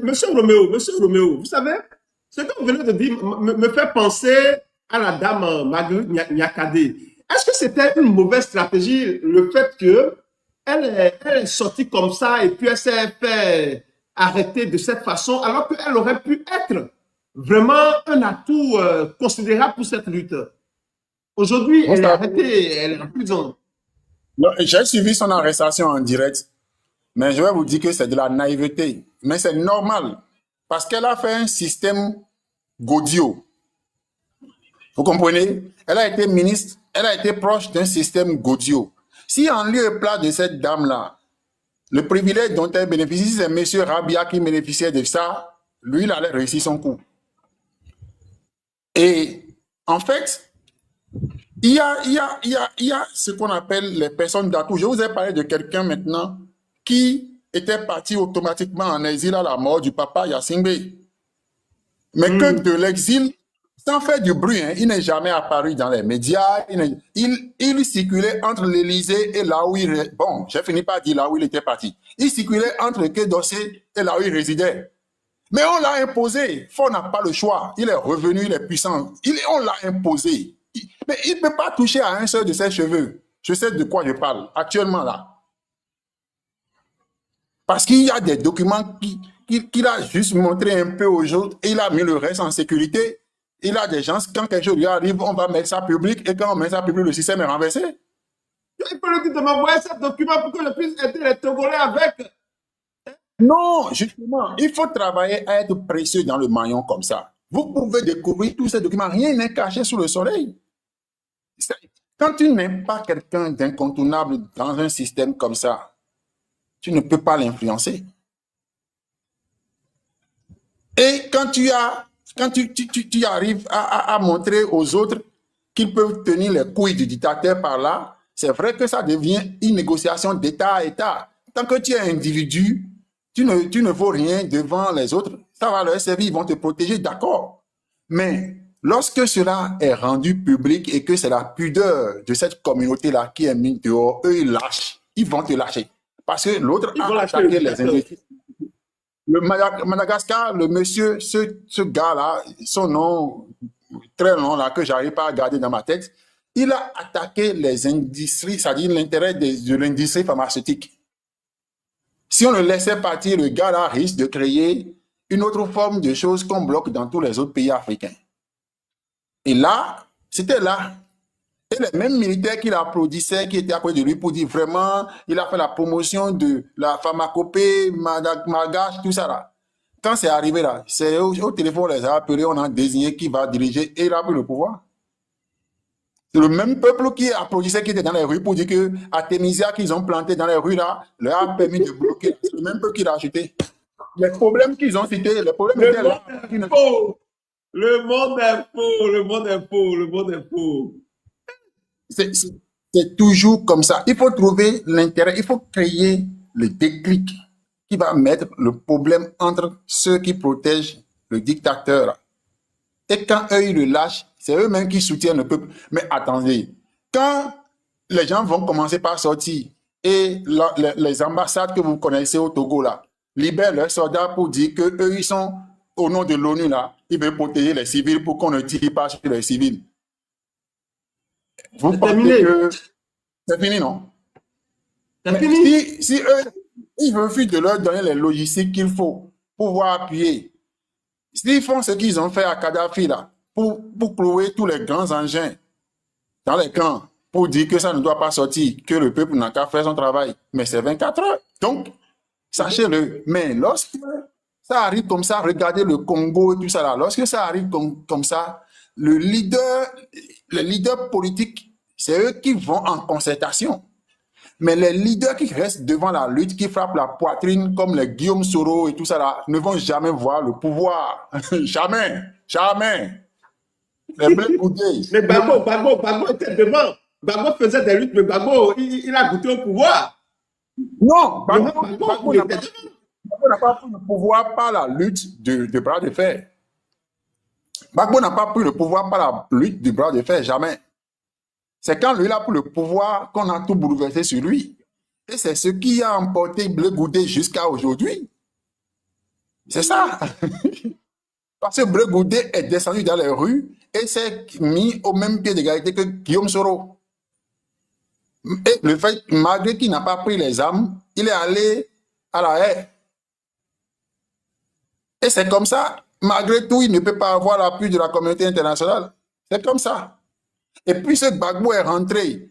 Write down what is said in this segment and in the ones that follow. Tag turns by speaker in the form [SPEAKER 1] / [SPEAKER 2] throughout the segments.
[SPEAKER 1] Monsieur Roméo, vous savez, ce que vous venez de dire me fait penser à la dame Marguerite Nyakadé. Est-ce que c'était une mauvaise stratégie, le fait que elle est sortie comme ça et puis elle s'est fait arrêter de cette façon, alors qu'elle aurait pu être vraiment un atout considérable pour cette lutte. Aujourd'hui,
[SPEAKER 2] Vous
[SPEAKER 1] elle est
[SPEAKER 2] savez,
[SPEAKER 1] arrêtée, elle est en prison.
[SPEAKER 2] j'ai suivi son arrestation en direct, mais je vais vous dire que c'est de la naïveté. Mais c'est normal, parce qu'elle a fait un système Godio. Vous comprenez? Elle a été ministre, elle a été proche d'un système Godio. Si en lieu et place de cette dame-là, le privilège dont elle bénéficie, c'est M. Rabia qui bénéficiait de ça, lui, il allait réussir son coup. Et en fait, il y a ce qu'on appelle les personnes d'atout. Je vous ai parlé de quelqu'un maintenant qui était parti automatiquement en exil à la mort du papa Yacine Bey. Mais que de l'exil, sans faire du bruit, hein, il n'est jamais apparu dans les médias. Il circulait entre l'Élysée et là où il... Bon, j'ai fini par dire là où il était parti. Il circulait entre le Quai d'Orsay et là où il résidait. Mais on l'a imposé. Ford n'a pas le choix. Il est revenu, il est puissant. On l'a imposé. Mais il ne peut pas toucher à un seul de ses cheveux. Je sais de quoi je parle actuellement là. Parce qu'il y a des documents qu'il a juste montré un peu aux autres et il a mis le reste en sécurité. Il a des gens, quand quelque chose lui arrive, on va mettre ça public et quand on met ça public, le système est renversé.
[SPEAKER 1] Il peut lui dire de m'envoyer ce document pour que je puisse aider les Togolais avec.
[SPEAKER 2] Non, justement, il faut travailler à être précieux dans le maillon comme ça. Vous pouvez découvrir tous ces documents, rien n'est caché sous le soleil. Quand tu n'es pas quelqu'un d'incontournable dans un système comme ça, tu ne peux pas l'influencer. Et quand tu arrives à montrer aux autres qu'ils peuvent tenir les couilles du dictateur par là, c'est vrai que ça devient une négociation d'État à État. Tant que tu es individu, tu ne vaux rien devant les autres. Ça va leur servir, ils vont te protéger, d'accord. Mais lorsque cela est rendu public et que c'est la pudeur de cette communauté-là qui est mise dehors, eux, ils lâchent. Ils vont te lâcher. Parce que l'autre a attaqué les industries. Le Madagascar, le monsieur, ce gars-là, son nom très long là, que j'arrive pas à garder dans ma tête, il a attaqué les industries, c'est-à-dire l'intérêt de l'industrie pharmaceutique. Si on le laissait partir, le gars-là risque de créer une autre forme de choses qu'on bloque dans tous les autres pays africains. Et là, c'était là. Et les mêmes militaires qui l'applaudissaient, qui étaient à côté de lui pour dire vraiment, il a fait la promotion de la pharmacopée, malgache, tout ça là. Quand c'est arrivé là, c'est au téléphone, on les a appelés, on a désigné qui va diriger et il a pris le pouvoir. C'est le même peuple qui applaudissait, qui était dans les rues pour dire que Artemisia qu'ils ont planté dans les rues là, leur a permis de bloquer. C'est le même peuple qui l'a acheté. Les problèmes qu'ils ont cités, les problèmes étaient là.
[SPEAKER 1] Le monde est faux, le monde est faux, le monde est faux.
[SPEAKER 2] C'est toujours comme ça. Il faut trouver l'intérêt, il faut créer le déclic qui va mettre le problème entre ceux qui protègent le dictateur. Et quand eux, ils le lâchent, c'est eux-mêmes qui soutiennent le peuple. Mais attendez, quand les gens vont commencer par sortir et les ambassades que vous connaissez au Togo, là, libèrent leurs soldats pour dire qu'eux, ils sont au nom de l'ONU, là, ils veulent protéger les civils pour qu'on ne tire pas sur les civils. Vous pensez que c'est fini, non?
[SPEAKER 1] C'est fini.
[SPEAKER 2] Si eux, ils veulent de leur donner les logistiques qu'il faut pour pouvoir appuyer. S'ils font ce qu'ils ont fait à Kadhafi, là, pour clouer tous les grands engins dans les camps, pour dire que ça ne doit pas sortir, que le peuple n'a qu'à faire son travail. Mais c'est 24 heures. Donc, sachez-le. Mais lorsque ça arrive comme ça, regardez le Congo et tout ça là, lorsque ça arrive comme ça, les leaders politiques, c'est eux qui vont en concertation. Mais les leaders qui restent devant la lutte, qui frappent la poitrine comme les Guillaume Soro et tout ça là, ne vont jamais voir le pouvoir. Jamais. Jamais. Les Blé Goudé.
[SPEAKER 1] Mais Gbagbo était devant. Gbagbo faisait des luttes, mais Gbagbo, il a goûté au pouvoir.
[SPEAKER 2] Non, Gbagbo n'a pas pris le pouvoir par la lutte de bras de fer. Gbagbo n'a pas pris le pouvoir par la lutte du bras de fer, jamais. C'est quand lui a pris le pouvoir qu'on a tout bouleversé sur lui. Et c'est ce qui a emporté Blé Goudé jusqu'à aujourd'hui. C'est ça. Parce que Bleu Goudé est descendu dans les rues et s'est mis au même pied d'égalité que Guillaume Soro. Et le fait, malgré qu'il n'a pas pris les armes, il est allé à la haie. Et c'est comme ça. Malgré tout, il ne peut pas avoir l'appui de la communauté internationale. C'est comme ça. Et puis ce Gbagbo est rentré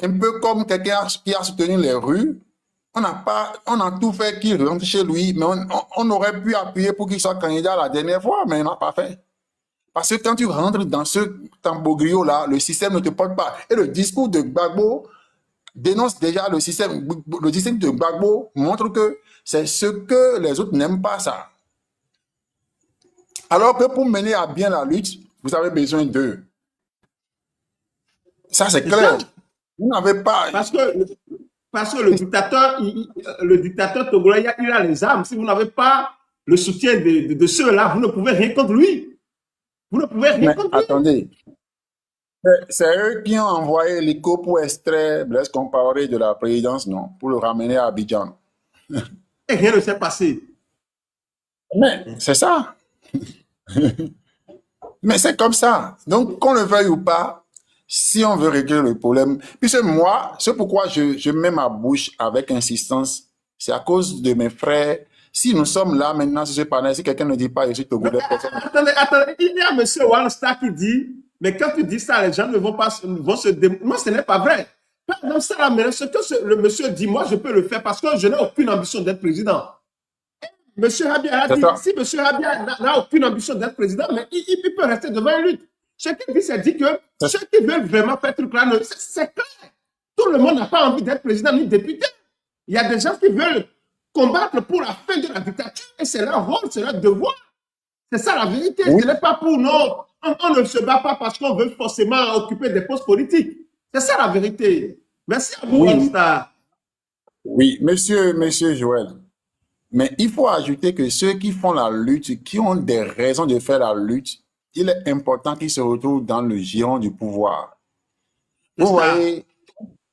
[SPEAKER 2] un peu comme quelqu'un qui a soutenu les rues. On a tout fait qu'il rentre chez lui, mais on aurait pu appuyer pour qu'il soit candidat la dernière fois, mais on n'a pas fait. Parce que quand tu rentres dans ce tambogrio-là, le système ne te porte pas. Et le discours de Gbagbo dénonce déjà le système. Le système de Gbagbo montre que c'est ce que les autres n'aiment pas, ça. Alors que pour mener à bien la lutte, vous avez besoin d'eux. Ça, c'est clair.
[SPEAKER 1] Ça.
[SPEAKER 2] Vous n'avez pas...
[SPEAKER 1] Parce que le dictateur togolais, il a les armes. Si vous n'avez pas le soutien de ceux-là, vous ne pouvez rien contre lui. Vous ne pouvez rien contre lui.
[SPEAKER 2] Attendez. C'est eux qui ont envoyé l'ICO pour extraire Blaise Compaoré de la présidence, non? Pour le ramener à Abidjan.
[SPEAKER 1] Et rien ne s'est passé.
[SPEAKER 2] Mais c'est ça. Mais c'est comme ça. Donc, qu'on le veuille ou pas, si on veut régler le problème, puisque moi, c'est pourquoi je mets ma bouche avec insistance, c'est à cause de mes frères. Si nous sommes là maintenant sur ce panel, si quelqu'un ne dit pas je suis togolais,
[SPEAKER 1] attendez, il y a M. Walstar qui dit, mais quand tu dis ça, les gens ne vont pas vont se démontrer. Moi, ce n'est pas vrai. Dans ça, ce que le monsieur dit, moi, je peux le faire parce que je n'ai aucune ambition d'être président. Monsieur Rabia a dit, si Monsieur Rabia n'a aucune ambition d'être président, mais il peut rester devant une lutte. Ce qu'il dit, c'est dit que ceux qui veulent vraiment faire truc là, c'est clair. Tout le monde n'a pas envie d'être président ni député. Il y a des gens qui veulent combattre pour la fin de la dictature et c'est leur rôle, c'est leur devoir. C'est ça la vérité. Oui. Ce n'est pas pour non. On ne se bat pas parce qu'on veut forcément occuper des postes politiques. C'est ça la vérité. Merci à vous, All-Star.
[SPEAKER 2] Oui, monsieur Joël. Mais il faut ajouter que ceux qui font la lutte, qui ont des raisons de faire la lutte, il est important qu'ils se retrouvent dans le giron du pouvoir. Vous voyez,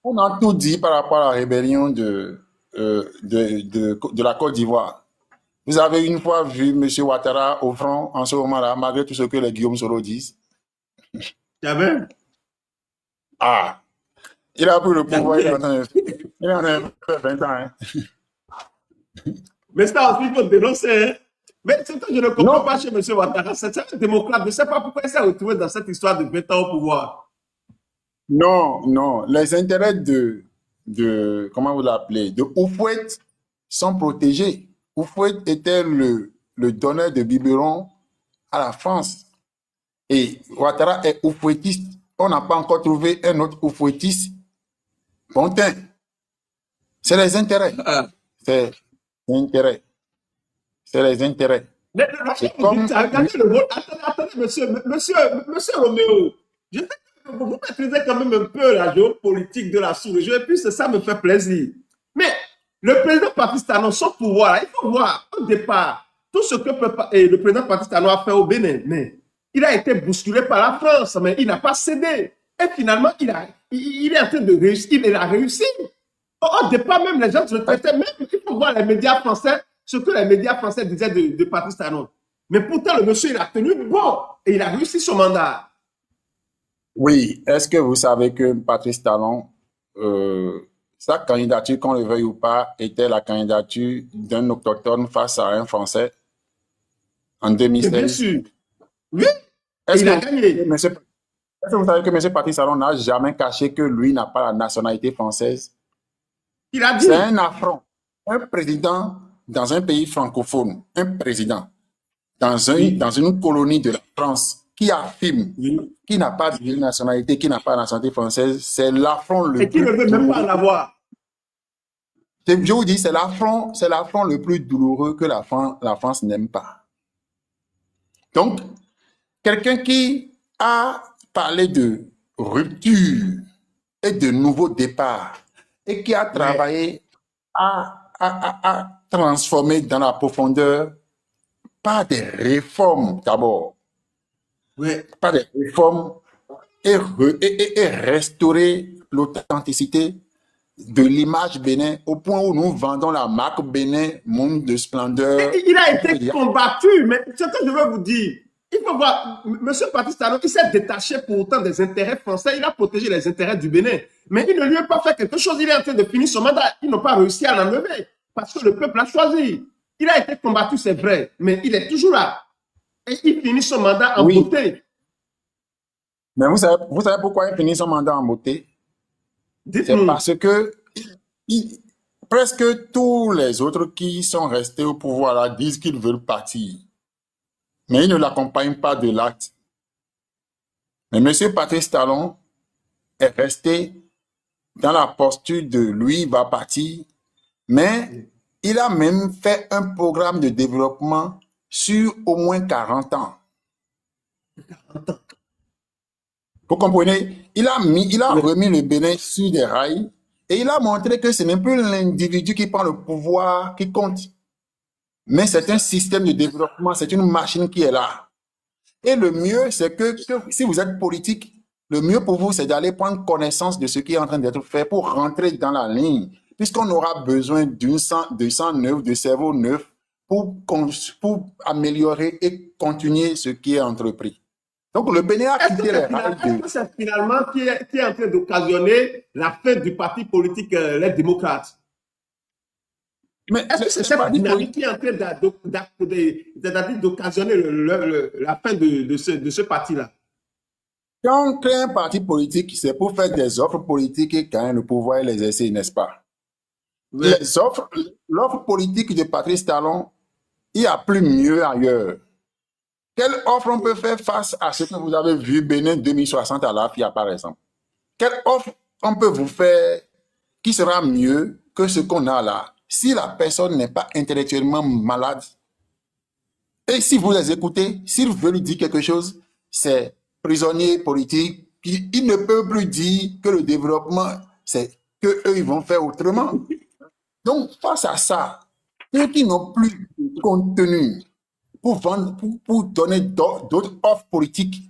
[SPEAKER 2] on a tout dit par rapport à la rébellion de la Côte d'Ivoire. Vous avez une fois vu M. Ouattara au front en ce moment-là, malgré tout ce que les Guillaume Soro disent?
[SPEAKER 1] Jamais.
[SPEAKER 2] Ah, il a pris le pouvoir, il en a fait 20 ans. Hein.
[SPEAKER 1] Mais ça aussi, il faut dénoncer. Hein. Mais ce que je ne comprends pas chez M. Ouattara, c'est un démocrate. Je ne sais pas pourquoi il s'est retrouvé dans cette histoire de 20 ans au pouvoir.
[SPEAKER 2] Non. Les intérêts de comment vous l'appelez, de Houphouët sont protégés. Houphouët était le donneur de biberon à la France. Et Ouattara est Houphouëtiste. On n'a pas encore trouvé un autre Houphouëtiste. Bontin. C'est les intérêts. C'est l'intérêt. C'est les intérêts.
[SPEAKER 1] Mais regardez le vote. Attendez, monsieur Roméo. Je sais que vous maîtrisez quand même un peu la géopolitique de la sous-région. Et puis, ça me fait plaisir. Mais le président Patrice Talon, son pouvoir, il faut voir au départ tout ce que le président Patrice Talon a fait au Bénin. Mais il a été bousculé par la France, mais il n'a pas cédé. Et finalement, il est en train de réussir. Il a réussi. Au départ, même les gens se traitaient, même il faut voir les médias français, ce que les médias français disaient de Patrice Talon. Mais pourtant, le monsieur, il a tenu bon et il a réussi son mandat.
[SPEAKER 2] Oui, est-ce que vous savez que Patrice Talon, sa candidature, qu'on le veuille ou pas, était la candidature d'un autochtone face à un Français en 2016?
[SPEAKER 1] Bien sûr. Oui, il a gagné.
[SPEAKER 2] Est-ce que vous savez que M. Patrice Talon n'a jamais caché que lui n'a pas la nationalité française?
[SPEAKER 1] Il a dit.
[SPEAKER 2] C'est un affront. Un président dans un pays francophone, un président dans une colonie de la France qui affirme qu'il n'a pas de nationalité, qui n'a pas la nationalité française, c'est l'affront le plus...
[SPEAKER 1] Et qui ne veut même pas l'avoir.
[SPEAKER 2] Je vous dis, c'est l'affront le plus douloureux que la France n'aime pas. Donc, quelqu'un qui a parlé de rupture et de nouveau départ et qui a travaillé à transformer dans la profondeur par des réformes d'abord, par des réformes et restaurer l'authenticité de l'image Bénin au point où nous vendons la marque Bénin, monde de splendeur.
[SPEAKER 1] Il a été combattu, mais ce que je veux vous dire, il faut voir, M. Patrice Talon, il s'est détaché pourtant des intérêts français, il a protégé les intérêts du Bénin, mais il ne lui a pas fait quelque chose, il est en train de finir son mandat, ils n'ont pas réussi à l'enlever, parce que le peuple a choisi. Il a été combattu, c'est vrai, mais il est toujours là. Et il finit son mandat en beauté.
[SPEAKER 2] Mais vous savez pourquoi il finit son mandat en beauté? C'est parce que presque tous les autres qui sont restés au pouvoir là disent qu'ils veulent partir. Mais ils ne l'accompagnent pas de l'acte. Mais M. Patrice Talon est resté dans la posture de lui, il va partir, mais il a même fait un programme de développement sur au moins 40 ans. Vous comprenez? Il a remis le Bénin sur des rails et il a montré que ce n'est plus l'individu qui prend le pouvoir qui compte. Mais c'est un système de développement, c'est une machine qui est là. Et le mieux, c'est que si vous êtes politique, le mieux pour vous, c'est d'aller prendre connaissance de ce qui est en train d'être fait pour rentrer dans la ligne. Puisqu'on aura besoin de sang neuf, de cerveau neuf pour améliorer et continuer ce qui est entrepris. Donc, le Bénin a quitté les rails de...
[SPEAKER 1] C'est finalement qui est en train d'occasionner la fin du parti politique Les Démocrates. Mais est-ce que c'est cette dynamique qui est en train d'occasionner la fin de ce parti-là?
[SPEAKER 2] Quand on crée un parti politique, c'est pour faire des offres politiques et gagner le pouvoir et l'exercer, n'est-ce pas? Oui. L'offre politique de Patrice Talon, il n'y a plus mieux ailleurs. Quelle offre on peut faire face à ce que vous avez vu Bénin 2060 à l'AFIA, par exemple? Quelle offre on peut vous faire qui sera mieux que ce qu'on a là, si la personne n'est pas intellectuellement malade? Et si vous les écoutez, s'ils veulent dire quelque chose, c'est prisonnier politique. Ils ne peuvent plus dire que le développement, c'est qu'eux, ils vont faire autrement. Donc, face à ça, ceux qui n'ont plus de contenu pour vendre, pour donner d'autres offres politiques,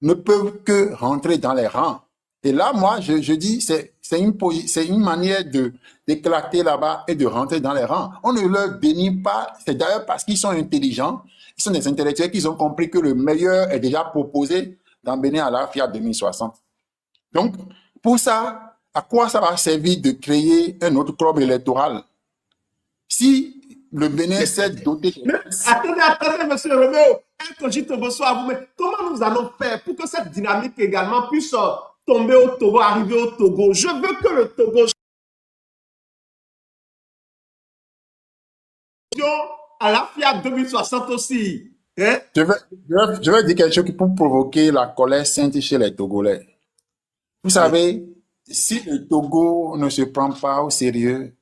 [SPEAKER 2] ne peuvent que rentrer dans les rangs. Et là, moi, je dis, c'est une manière d'éclater là-bas et de rentrer dans les rangs. On ne leur dénie pas, c'est d'ailleurs parce qu'ils sont intelligents, ils sont des intellectuels, qu'ils ont compris que le meilleur est déjà proposé dans Bénin à l'AFIA 2060. Donc, pour ça, à quoi ça va servir de créer un autre club électoral? Si le Bénin s'est doté...
[SPEAKER 1] Attendez, monsieur Roméo, bonsoir à vous, mais comment nous allons faire pour que cette dynamique également puisse tomber au Togo, arriver au Togo? Je veux que le Togo... à la FIA 2060 aussi. Hein?
[SPEAKER 2] Je vais dire quelque chose pour provoquer la colère sainte chez les Togolais. Vous savez, si le Togo ne se prend pas au sérieux,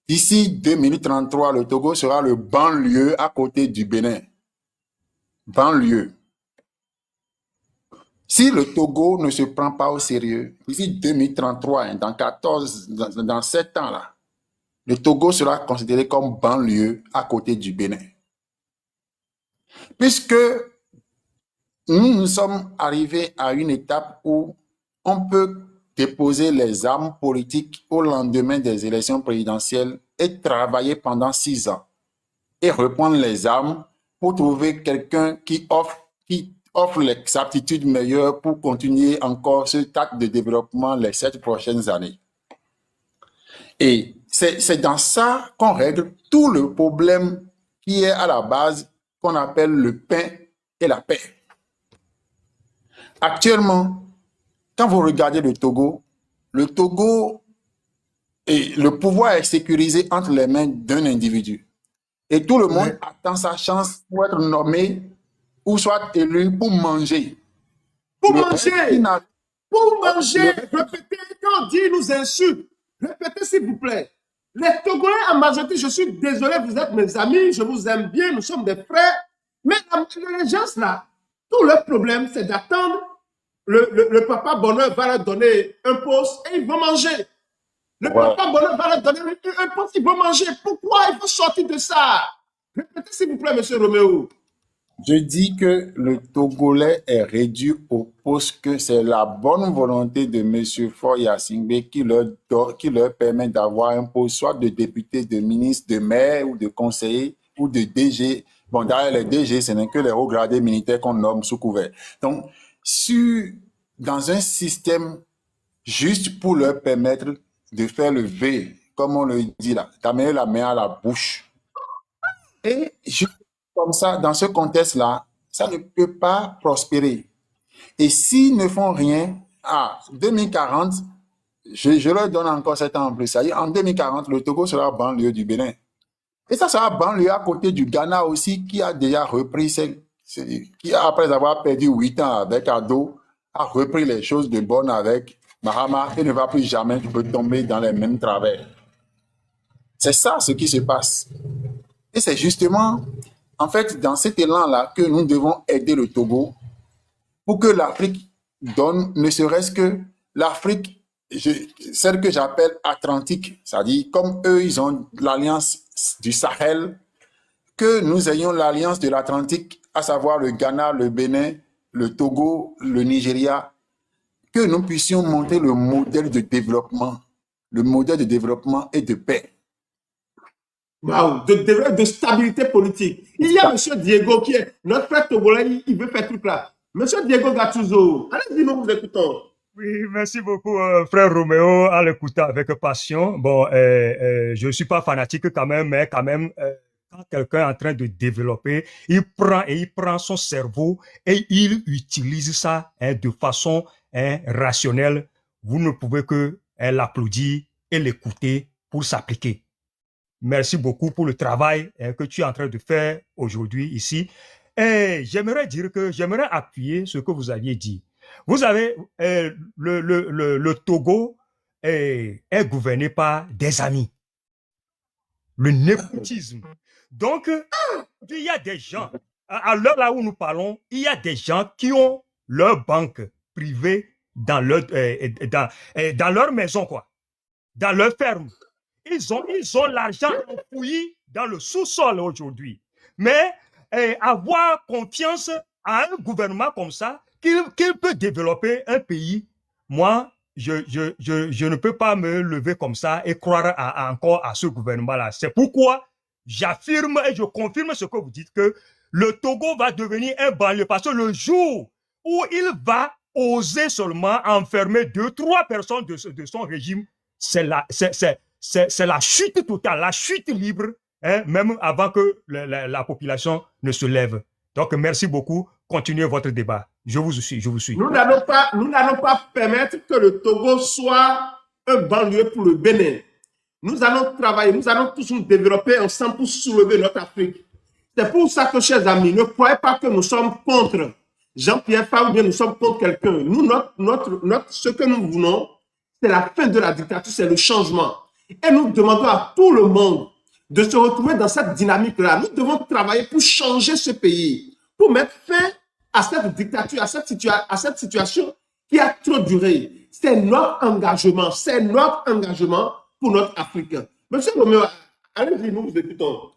[SPEAKER 2] d'ici 2033, le Togo sera le banlieue à côté du Bénin. Banlieue. Si le Togo ne se prend pas au sérieux, d'ici 2033, dans 7 ans, là, le Togo sera considéré comme banlieue à côté du Bénin. Puisque nous sommes arrivés à une étape où on peut déposer les armes politiques au lendemain des élections présidentielles et travailler pendant 6 ans et reprendre les armes pour trouver quelqu'un qui offre les aptitudes meilleures pour continuer encore ce acte de développement les 7 prochaines années. Et c'est dans ça qu'on règle tout le problème qui est à la base qu'on appelle le pain et la paix. Actuellement, quand vous regardez le Togo et le pouvoir est sécurisé entre les mains d'un individu. Et tout le monde attend sa chance pour être nommé ou soit élu pour manger.
[SPEAKER 1] Pour manger! Pour manger! Répétez, quand on dit nous insulte, répétez s'il vous plaît. Les Togolais en majorité, je suis désolé, vous êtes mes amis, je vous aime bien, nous sommes des frères. Mais les gens là, tout leur problème, c'est d'attendre. Le papa bonheur va leur donner un poste et ils vont manger. Le papa bonheur va leur donner un poste, ils vont manger. Pourquoi il faut sortir de ça? Répétez s'il vous plaît, monsieur Roméo.
[SPEAKER 2] Je dis que le Togolais est réduit au poste que c'est la bonne volonté de M. Faure Gnassingbé qui leur permet d'avoir un poste soit de député, de ministre, de maire ou de conseiller ou de DG. Bon, d'ailleurs, les DG, ce n'est que les hauts gradés militaires qu'on nomme sous couvert. Donc, dans un système juste pour leur permettre de faire le V, comme on le dit là, d'amener la main à la bouche. Et comme ça, dans ce contexte-là, ça ne peut pas prospérer. Et s'ils ne font rien, à 2040, je leur donne encore 7 ans en plus. Ça y est, en 2040, le Togo sera banlieue du Bénin. Et ça sera banlieue à côté du Ghana aussi, qui a déjà repris, qui après avoir perdu 8 ans avec Ado, a repris les choses de bonne avec Mahama et ne va plus jamais tomber dans les mêmes travers. C'est ça ce qui se passe. Et c'est justement, en fait, dans cet élan-là que nous devons aider le Togo pour que l'Afrique donne, ne serait-ce que l'Afrique, celle que j'appelle atlantique, c'est-à-dire comme eux, ils ont l'alliance du Sahel, que nous ayons l'alliance de l'Atlantique, à savoir le Ghana, le Bénin, le Togo, le Nigeria, que nous puissions monter le modèle de développement et de paix.
[SPEAKER 1] Wow, de stabilité politique. Il y a M. Diego qui est notre frère togolais, il veut faire tout là. M. Diego Gattuso, allez-y, nous vous écoutons.
[SPEAKER 3] Oui, merci beaucoup, frère Roméo, à l'écouter avec passion. Bon, je suis pas fanatique quand même, mais quand même, quand quelqu'un est en train de développer, il prend son cerveau et il utilise ça de façon rationnelle. Vous ne pouvez que l'applaudir et l'écouter pour s'appliquer. Merci beaucoup pour le travail que tu es en train de faire aujourd'hui ici. Et j'aimerais appuyer ce que vous aviez dit. Vous avez le Togo est gouverné par des amis. Le népotisme. Donc, il y a des gens, à l'heure là où nous parlons, il y a des gens qui ont leur banque privée dans leur maison, quoi, dans leur ferme. Ils ont l'argent enfoui dans le sous-sol aujourd'hui. Mais avoir confiance à un gouvernement comme ça, qu'il peut développer un pays, moi, je ne peux pas me lever comme ça et croire encore à ce gouvernement-là. C'est pourquoi j'affirme et je confirme ce que vous dites, que le Togo va devenir un banlieue. Parce que le jour où il va oser seulement enfermer 2-3 personnes de son régime, c'est la chute totale, la chute libre, même avant que la population ne se lève. Donc, merci beaucoup. Continuez votre débat. Je vous suis.
[SPEAKER 1] Nous n'allons pas permettre que le Togo soit un banlieue pour le Bénin. Nous allons travailler, nous allons tous nous développer ensemble pour soulever notre Afrique. C'est pour ça que, chers amis, ne croyez pas que nous sommes contre Jean-Pierre Faure ou bien nous sommes contre quelqu'un. Nous, ce que nous voulons, c'est la fin de la dictature, c'est le changement. Et nous demandons à tout le monde de se retrouver dans cette dynamique-là. Nous devons travailler pour changer ce pays, pour mettre fin à cette dictature, à cette situation qui a trop duré. C'est notre engagement pour notre Afrique. Monsieur Roméo, allez-y, nous vous écoutons.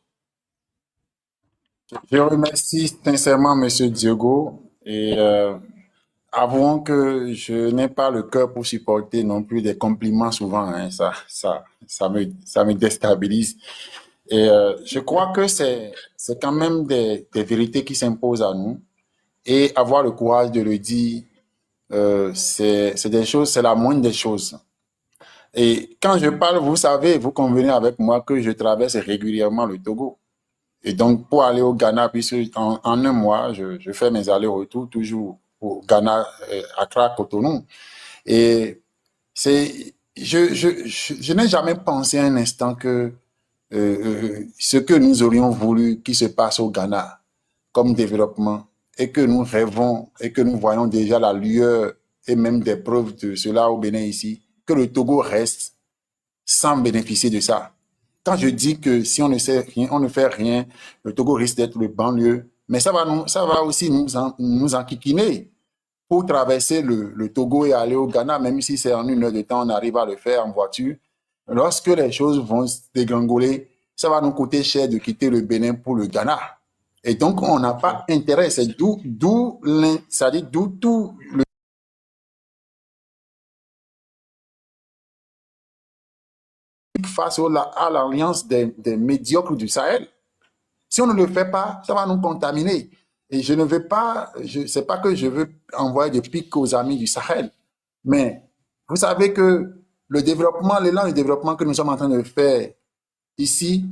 [SPEAKER 2] Je remercie sincèrement M. Diego et avouons que je n'ai pas le cœur pour supporter non plus des compliments souvent. Hein. Ça me déstabilise. Et je crois que c'est quand même des vérités qui s'imposent à nous. Et avoir le courage de le dire, c'est des choses, c'est la moindre des choses. Et quand je parle, vous savez, vous convenez avec moi que je traverse régulièrement le Togo. Et donc, pour aller au Ghana, puisque en un mois, je fais mes allers-retours toujours au Ghana, Accra, Cotonou. Et je n'ai jamais pensé un instant que ce que nous aurions voulu qu'il se passe au Ghana comme développement, et que nous rêvons et que nous voyons déjà la lueur et même des preuves de cela au Bénin ici, que le Togo reste sans bénéficier de ça. Quand je dis que si on ne fait rien, le Togo risque d'être le banlieue, mais ça va aussi nous enquiquiner pour traverser le Togo et aller au Ghana, même si c'est en 1 heure de temps, on arrive à le faire en voiture. Lorsque les choses vont se dégringoler, ça va nous coûter cher de quitter le Bénin pour le Ghana. Et donc, on n'a pas intérêt. C'est c'est-à-dire d'où tout le face à l'alliance des médiocres du Sahel. Si on ne le fait pas, ça va nous contaminer. Et je ne veux pas, c'est pas que je veux envoyer des pics aux amis du Sahel, mais vous savez que le développement, l'élan de développement que nous sommes en train de faire ici,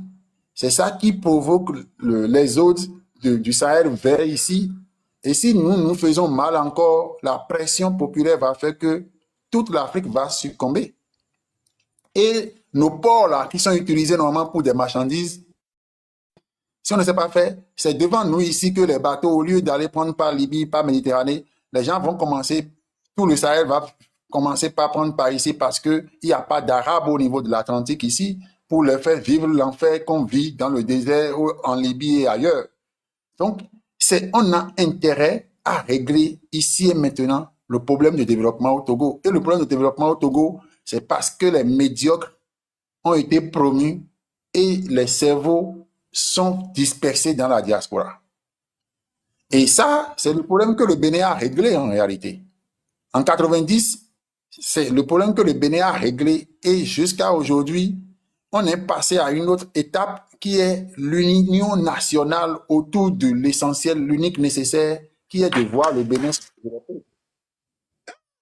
[SPEAKER 2] c'est ça qui provoque les autres du Sahel vers ici. Et si nous faisons mal encore, la pression populaire va faire que toute l'Afrique va succomber. Et nos ports là, qui sont utilisés normalement pour des marchandises, si on ne sait pas faire, c'est devant nous ici que les bateaux, au lieu d'aller prendre par Libye, par Méditerranée, les gens vont commencer, tout le Sahel va commencer par prendre par ici parce qu'il n'y a pas d'Arabes au niveau de l'Atlantique ici pour leur faire vivre l'enfer qu'on vit dans le désert ou en Libye et ailleurs. Donc, on a intérêt à régler ici et maintenant le problème de développement au Togo. Et le problème de développement au Togo, c'est parce que les médiocres ont été promus et les cerveaux sont dispersés dans la diaspora. Et ça, c'est le problème que le Bénin a réglé en réalité. En 90, c'est le problème que le Bénin a réglé et jusqu'à aujourd'hui, on est passé à une autre étape qui est l'union nationale autour de l'essentiel, l'unique nécessaire, qui est de voir le Bénin se développer.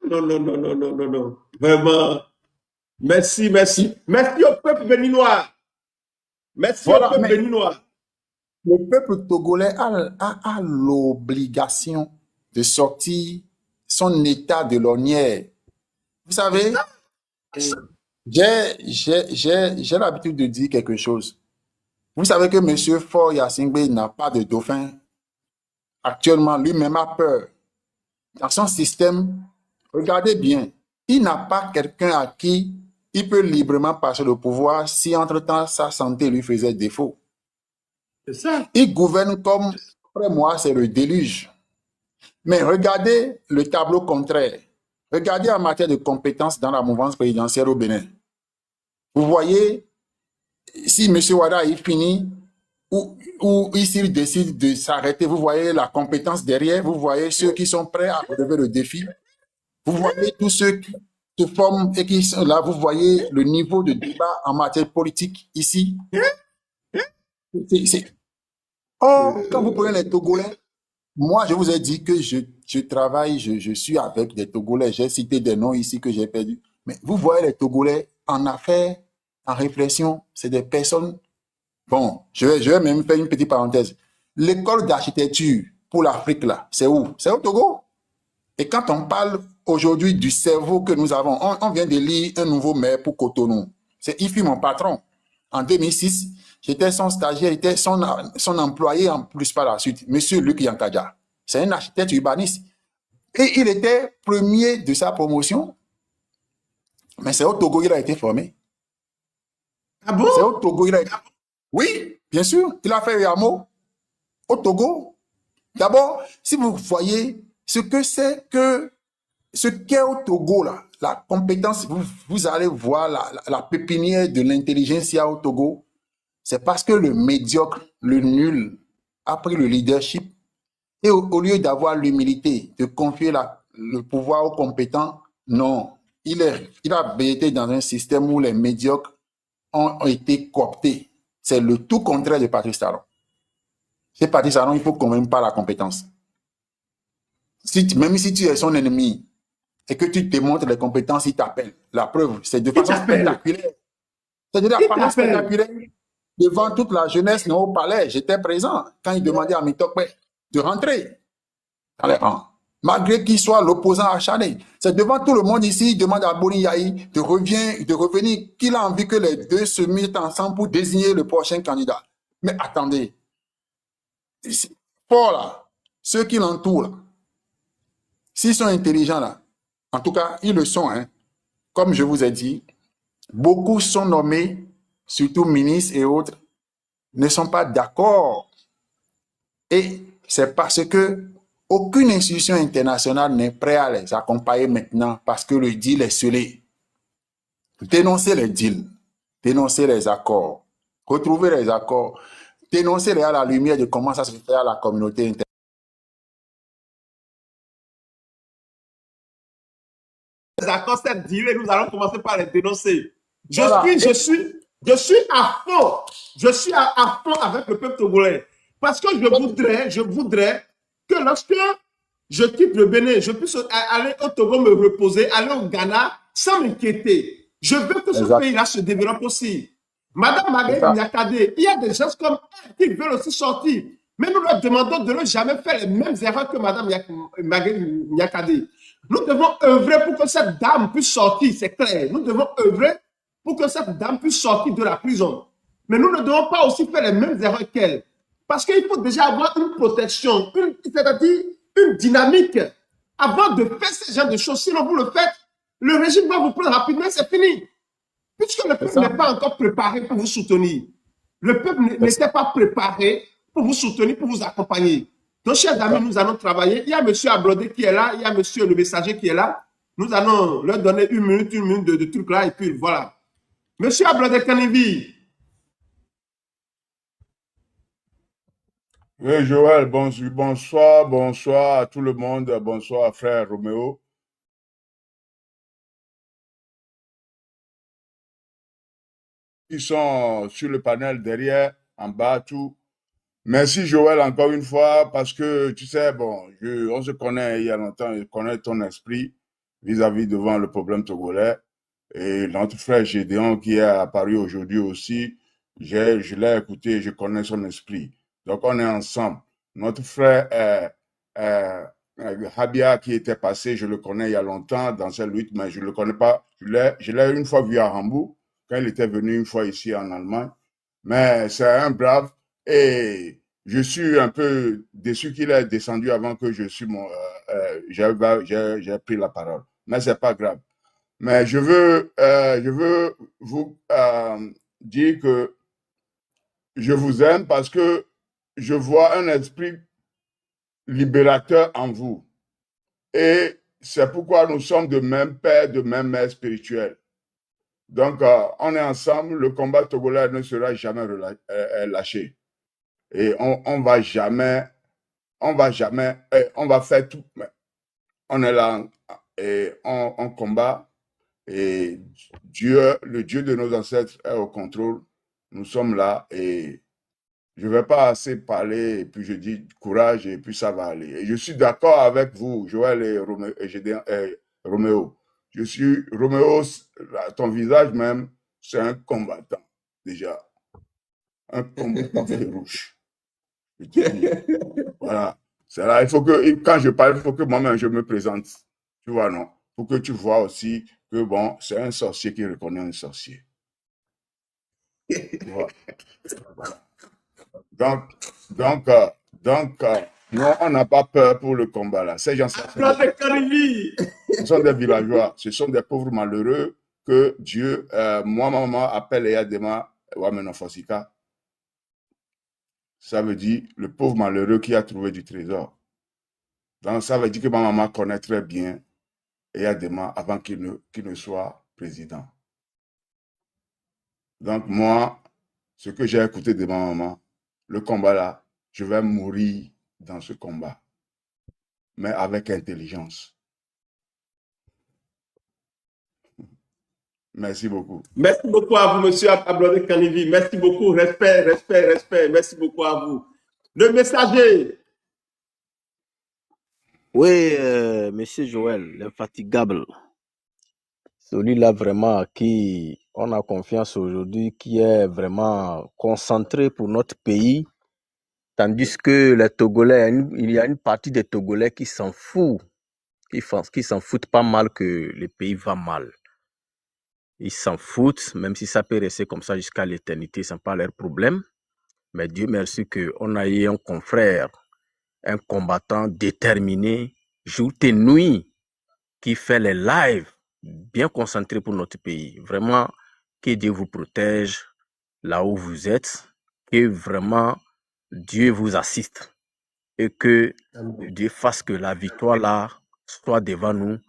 [SPEAKER 1] Non, non, non, non, non, non, non. Vraiment. Merci, merci. Merci au peuple béninois. Merci
[SPEAKER 2] Voilà,
[SPEAKER 1] au peuple
[SPEAKER 2] mais
[SPEAKER 1] béninois.
[SPEAKER 2] le peuple togolais a l'obligation de sortir son état de l'ornière. Vous savez, j'ai l'habitude de dire quelque chose. Vous savez que M. Faure Gnassingbé n'a pas de dauphin. Actuellement, lui-même a peur. Dans son système, regardez bien, il n'a pas quelqu'un à qui il peut librement passer le pouvoir si entre-temps sa santé lui faisait défaut.
[SPEAKER 1] C'est ça.
[SPEAKER 2] Il gouverne comme, après moi, c'est le déluge. Mais regardez le tableau contraire. Regardez en matière de compétences dans la mouvance présidentielle au Bénin. Vous voyez, si M. Ouattara est fini, ou s'il décide de s'arrêter, vous voyez la compétence derrière, vous voyez ceux qui sont prêts à relever le défi, vous voyez tous ceux qui se forment et qui sont là, vous voyez le niveau de débat en matière politique ici. Or, quand vous prenez les Togolais, moi, je vous ai dit que je travaille, je suis avec des Togolais. J'ai cité des noms ici que j'ai perdus. Mais vous voyez les Togolais en affaires, en réflexion, c'est des personnes. Bon, je vais même faire une petite parenthèse. L'école d'architecture pour l'Afrique, là, c'est où? C'est au Togo. Et quand on parle aujourd'hui du cerveau que nous avons, on vient de lire un nouveau maire pour Cotonou. C'est Ifi, mon patron. En 2006, j'étais son stagiaire, j'étais son employé en plus par la suite, Monsieur Luc Yankadja. C'est un architecte urbaniste. Et il était premier de sa promotion, mais c'est au Togo qu'il a été formé.
[SPEAKER 1] Ah bon?
[SPEAKER 2] C'est au Togo qu'il a été. Oui, bien sûr, il a fait Yamo au Togo. D'abord, si vous voyez ce qu'est au Togo, là, la compétence, vous allez voir la pépinière de l'intelligentsia au Togo. C'est parce que le médiocre, le nul, a pris le leadership et au lieu d'avoir l'humilité de confier le pouvoir aux compétents, non. Il a été dans un système où les médiocres ont été cooptés. C'est le tout contraire de Patrice Talon. Chez Patrice Talon, il ne faut quand même pas la compétence. Même si tu es son ennemi et que tu démontres les compétences, il t'appelle. La preuve, c'est de façon spectaculaire. C'est de façon spectaculaire. Devant toute la jeunesse au palais, j'étais présent quand il demandait à Mitokwe de rentrer dans les rangs. Malgré qu'il soit l'opposant acharné. C'est devant tout le monde ici, il demande à Boni Yahi de revenir, qu'il a envie que les deux se mettent ensemble pour désigner le prochain candidat. Mais attendez, Paul, là, ceux qui l'entourent, là, s'ils sont intelligents, là, en tout cas, ils le sont, hein. Comme je vous ai dit, beaucoup sont nommés, surtout ministres et autres, ne sont pas d'accord. Et c'est parce que aucune institution internationale n'est prête à les accompagner maintenant parce que le deal est scellé. Dénoncer les deals, dénoncer les accords, retrouver les accords, dénoncer à la lumière de comment ça se fait à la communauté internationale.
[SPEAKER 1] Les accords, cette durée, nous allons commencer par les dénoncer.
[SPEAKER 2] Voilà.
[SPEAKER 1] Je suis à fond. Je suis à fond avec le peuple togolais. Parce que je voudrais que lorsque je quitte le Bénin, je puisse aller au Togo me reposer, aller au Ghana sans m'inquiéter. Je veux que ce pays-là se développe aussi. Madame Marguerite Niakade, il y a des gens comme elle qui veulent aussi sortir. Mais nous leur demandons de ne jamais faire les mêmes erreurs que Madame Marguerite Niakade. Nous devons œuvrer pour que cette dame puisse sortir, c'est clair. Nous devons œuvrer pour que cette dame puisse sortir de la prison. Mais nous ne devons pas aussi faire les mêmes erreurs qu'elle. Parce qu'il faut déjà avoir une protection, c'est-à-dire une dynamique avant de faire ce genre de choses. Sinon, vous le faites, le régime va vous prendre rapidement, c'est fini. Puisque le peuple n'est pas encore préparé pour vous soutenir. Le peuple n'était pas préparé pour vous soutenir, pour vous accompagner. Donc, chers amis, nous allons travailler. Il y a M. Ablodé qui est là, il y a M. le messager qui est là. Nous allons leur donner une minute de trucs là, et puis voilà. M. Ablodé Kanivi.
[SPEAKER 4] Oui, Joël, bonsoir à tout le monde, bonsoir frère Roméo. Qui sont sur le panel derrière, en bas, tout. Merci Joël encore une fois parce que tu sais, bon, on se connaît il y a longtemps, je connais ton esprit vis-à-vis devant le problème togolais. Et notre frère Gédéon qui est apparu aujourd'hui aussi, je l'ai écouté, je connais son esprit. Donc on est ensemble. Notre frère Habia qui était passé, je le connais il y a longtemps dans cette lutte, mais je ne le connais pas. Je l'ai une fois vu à Hambourg, quand il était venu une fois ici en Allemagne. Mais c'est un brave et je suis un peu déçu qu'il ait descendu avant que j'ai pris la parole. Mais c'est pas grave. Mais je veux vous dire que je vous aime parce que je vois un esprit libérateur en vous. Et c'est pourquoi nous sommes de même père, de même mère spirituelle. Donc, on est ensemble, le combat togolais ne sera jamais lâché. Et on va faire tout. On est là et on combat. Et le Dieu de nos ancêtres est au contrôle. Nous sommes là et je ne vais pas assez parler et puis je dis courage et puis ça va aller. Et je suis d'accord avec vous, Joël et Roméo. Je suis Roméo, ton visage même, c'est un combattant déjà. Un combattant farouche. Je te dis. Voilà. C'est là, il faut que, quand je parle, il faut que moi-même je me présente. Tu vois, non? Il faut que tu vois aussi que bon, c'est un sorcier qui reconnaît un sorcier. Voilà. Donc, non, on n'a pas peur pour le combat là. Ces gens sont des villageois, ce sont des pauvres malheureux que Dieu, moi, maman, appelle Eyadema Wamenofosika. Ça veut dire le pauvre malheureux qui a trouvé du trésor. Donc, ça veut dire que ma maman connaît très bien Eyadema avant qu'il ne soit président. Donc, moi, ce que j'ai écouté de ma maman, le combat là, je vais mourir dans ce combat, mais avec intelligence. Merci beaucoup.
[SPEAKER 1] Merci beaucoup à vous, monsieur Ablodé Kanivi. Merci beaucoup. Respect. Merci beaucoup à vous. Le messager.
[SPEAKER 5] Oui, monsieur Joël, l'infatigable. Celui-là vraiment à qui on a confiance aujourd'hui, qui est vraiment concentré pour notre pays, tandis que les Togolais, il y a une partie des Togolais qui s'en foutent, qui s'en foutent pas mal que le pays va mal. Ils s'en foutent, même si ça peut rester comme ça jusqu'à l'éternité, ce n'est pas leur problème. Mais Dieu merci qu'on a eu un confrère, un combattant déterminé, jour et nuit, qui fait les lives bien concentrés pour notre pays. Vraiment, que Dieu vous protège là où vous êtes, que vraiment Dieu vous assiste et que Dieu fasse que la victoire là soit devant nous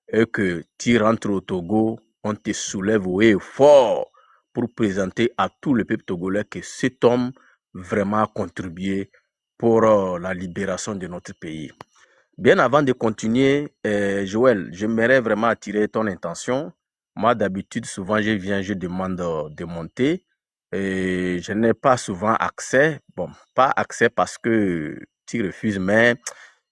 [SPEAKER 5] et que tu rentres au Togo, on te soulève haut et fort pour présenter à tout le peuple togolais que cet homme vraiment contribuer pour la libération de notre pays. Bien avant de continuer, Joël, j'aimerais vraiment attirer ton attention. Moi, d'habitude, souvent, je demande de monter. Et je n'ai pas souvent accès. Bon, pas accès parce que tu refuses, mais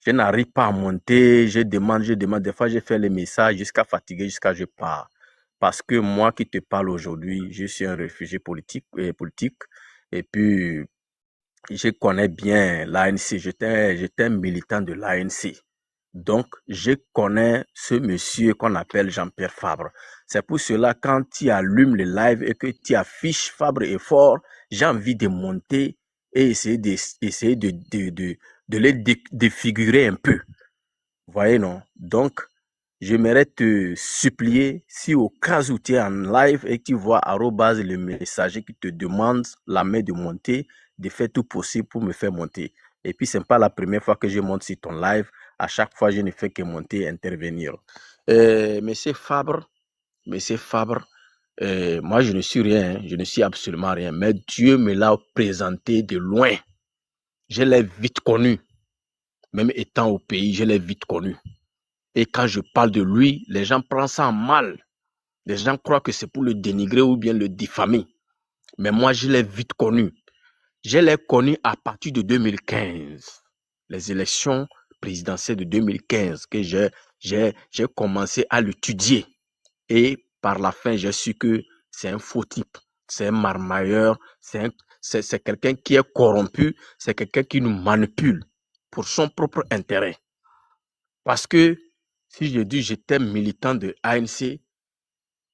[SPEAKER 5] je n'arrive pas à monter. Je demande. Des fois, je fais les messages jusqu'à fatiguer, jusqu'à je pars. Parce que moi qui te parle aujourd'hui, je suis un réfugié politique. Et puis, je connais bien l'ANC. J'étais un militant de l'ANC. Donc, je connais ce monsieur qu'on appelle Jean-Pierre Fabre. C'est pour cela, quand tu allumes le live et que tu affiches Fabre et Fort, j'ai envie de monter et essayer de les défigurer un peu. Vous voyez, non? Donc, j'aimerais te supplier, si au cas où tu es en live et que tu vois le messager qui te demande la main de monter, de faire tout possible pour me faire monter. Et puis, ce n'est pas la première fois que je monte sur ton live. À chaque fois, je ne fais que monter et intervenir. Monsieur Fabre, moi, je ne suis rien, je ne suis absolument rien. Mais Dieu me l'a présenté de loin. Je l'ai vite connu. Même étant au pays, je l'ai vite connu. Et quand je parle de lui, les gens prennent ça en mal. Les gens croient que c'est pour le dénigrer ou bien le diffamer. Mais moi, je l'ai vite connu. Je l'ai connu à partir de 2015. Les élections présidentielles de 2015 que j'ai commencé à l'étudier. Et par la fin, j'ai su que c'est un faux type. C'est un marmailleur. C'est quelqu'un qui est corrompu. C'est quelqu'un qui nous manipule pour son propre intérêt. Parce que si je dis j'étais militant de ANC,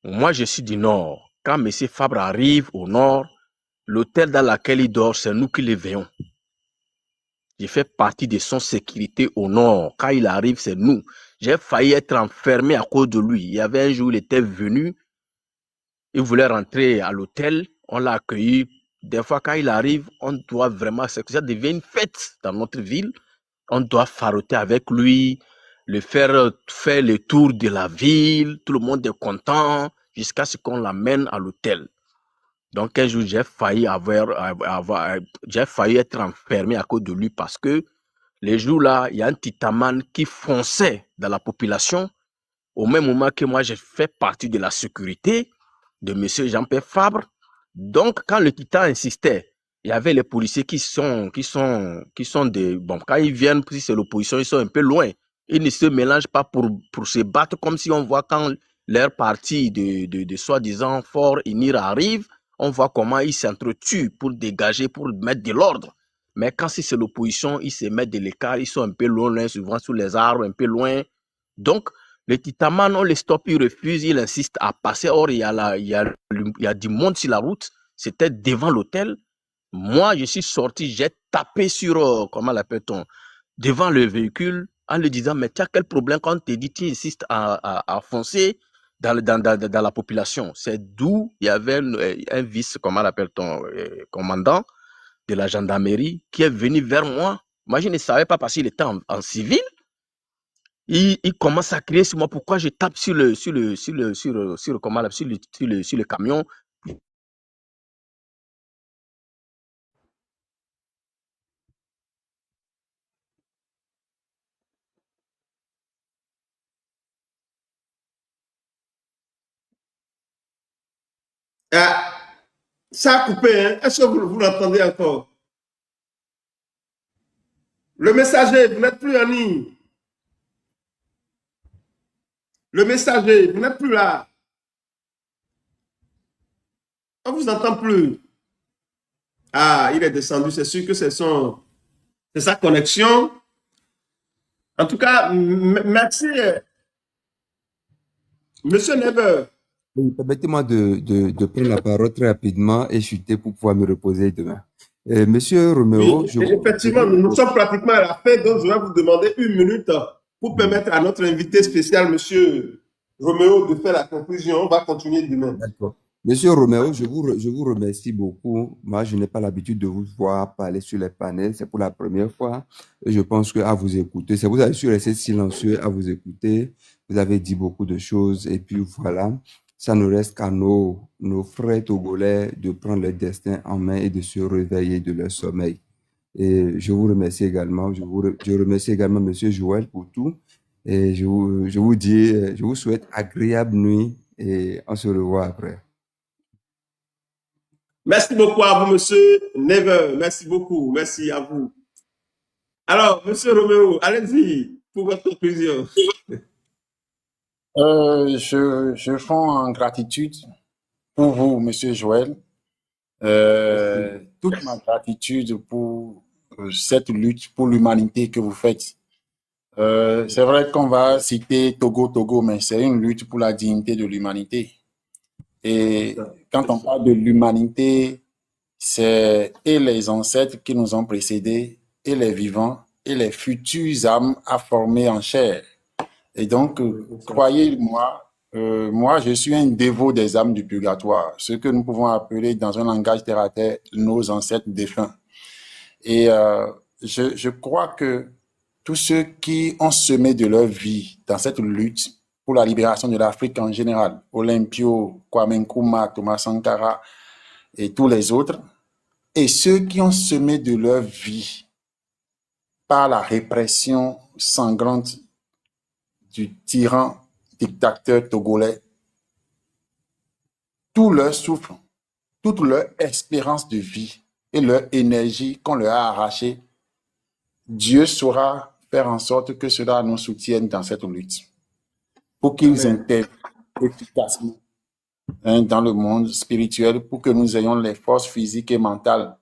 [SPEAKER 5] moi je suis du Nord. Quand M. Fabre arrive au Nord, l'hôtel dans lequel il dort, c'est nous qui le veillons. J'ai fait partie de son sécurité au Nord. Quand il arrive, c'est nous. J'ai failli être enfermé à cause de lui. Il y avait un jour, il était venu, il voulait rentrer à l'hôtel, on l'a accueilli. Des fois, quand il arrive, on doit vraiment, ça devient une fête dans notre ville. On doit faroter avec lui, le faire le tour de la ville, tout le monde est content, jusqu'à ce qu'on l'amène à l'hôtel. Donc un jour, j'ai failli être enfermé à cause de lui parce que les jours-là, il y a un titaman qui fonçait dans la population. Au même moment que moi, j'ai fait partie de la sécurité de M. Jean-Pierre Fabre. Donc, quand le titan insistait, il y avait les policiers qui sont des... Bon, quand ils viennent, si c'est l'opposition, ils sont un peu loin. Ils ne se mélangent pas pour se battre comme si on voit quand leur parti de soi-disant fort INIR arrive, on voit comment ils s'entretuent pour dégager, pour mettre de l'ordre. Mais quand si c'est l'opposition, ils se mettent de l'écart, ils sont un peu loin, souvent sous les arbres, un peu loin. Donc, le titaman, on les stoppe, il refuse, il insiste à passer. Or, il y a du monde sur la route. C'était devant l'hôtel. Moi, je suis sorti, j'ai tapé sur, comment l'appelle-t-on, devant le véhicule, en lui disant, mais tu as quel problème quand on te dit, tu insistes à foncer dans la population. C'est d'où il y avait un vice, comment l'appelle-t-on, commandant de la gendarmerie, qui est venu vers moi. Moi, je ne savais pas parce qu'il était en civil. Il commence à crier sur moi pourquoi je tape sur le camion.
[SPEAKER 1] Ah, ça a coupé, hein? Est-ce que vous l'entendez encore? Le messager, vous n'êtes plus en ligne. Le messager, vous n'êtes plus là. On ne vous entend plus. Ah, il est descendu. C'est sûr que c'est sa connexion. En tout cas, merci, Monsieur Never.
[SPEAKER 6] Oui, permettez-moi de prendre la parole très rapidement et chuter pour pouvoir me reposer demain. Monsieur Romeo,
[SPEAKER 1] Oui, effectivement, nous sommes pratiquement à la fin, donc je vais vous demander 1 minute pour permettre à notre invité spécial, Monsieur Romeo, de faire la conclusion. On va continuer demain.
[SPEAKER 6] D'accord. Monsieur Romeo, je vous remercie beaucoup. Moi, je n'ai pas l'habitude de vous voir parler sur les panels. C'est pour la première fois. Et je pense qu'à vous écouter, c'est vous avez su rester silencieux à vous écouter. Vous avez dit beaucoup de choses et puis voilà. ça ne reste qu'à nos frères togolais de prendre leur destin en main et de se réveiller de leur sommeil. Et je vous remercie également, je remercie également Monsieur Joël pour tout. Et je vous dis, je vous souhaite agréable nuit et on se revoit après.
[SPEAKER 1] Merci beaucoup à vous, monsieur Never. Merci beaucoup. Merci à vous. Alors, monsieur Roméo, allez-y pour votre conclusion.
[SPEAKER 2] Je fonds en gratitude pour vous, Monsieur Joël. Toute ma gratitude pour cette lutte pour l'humanité que vous faites. C'est vrai qu'on va citer Togo, mais c'est une lutte pour la dignité de l'humanité. Et quand on parle de l'humanité, c'est et les ancêtres qui nous ont précédés, et les vivants, et les futures âmes à former en chair. Et donc, croyez-moi, moi, je suis un dévot des âmes du purgatoire, ce que nous pouvons appeler dans un langage terre à terre nos ancêtres défunts. Et je crois que tous ceux qui ont semé de leur vie dans cette lutte pour la libération de l'Afrique en général, Olympio, Kwame Nkrumah, Thomas Sankara et tous les autres, et ceux qui ont semé de leur vie par la répression sanglante du tyran dictateur togolais, tout leur souffle, toute leur espérance de vie et leur énergie qu'on leur a arrachée, Dieu saura faire en sorte que cela nous soutienne dans cette lutte, pour qu'ils intègrent efficacement dans le monde spirituel, pour que nous ayons les forces physiques et mentales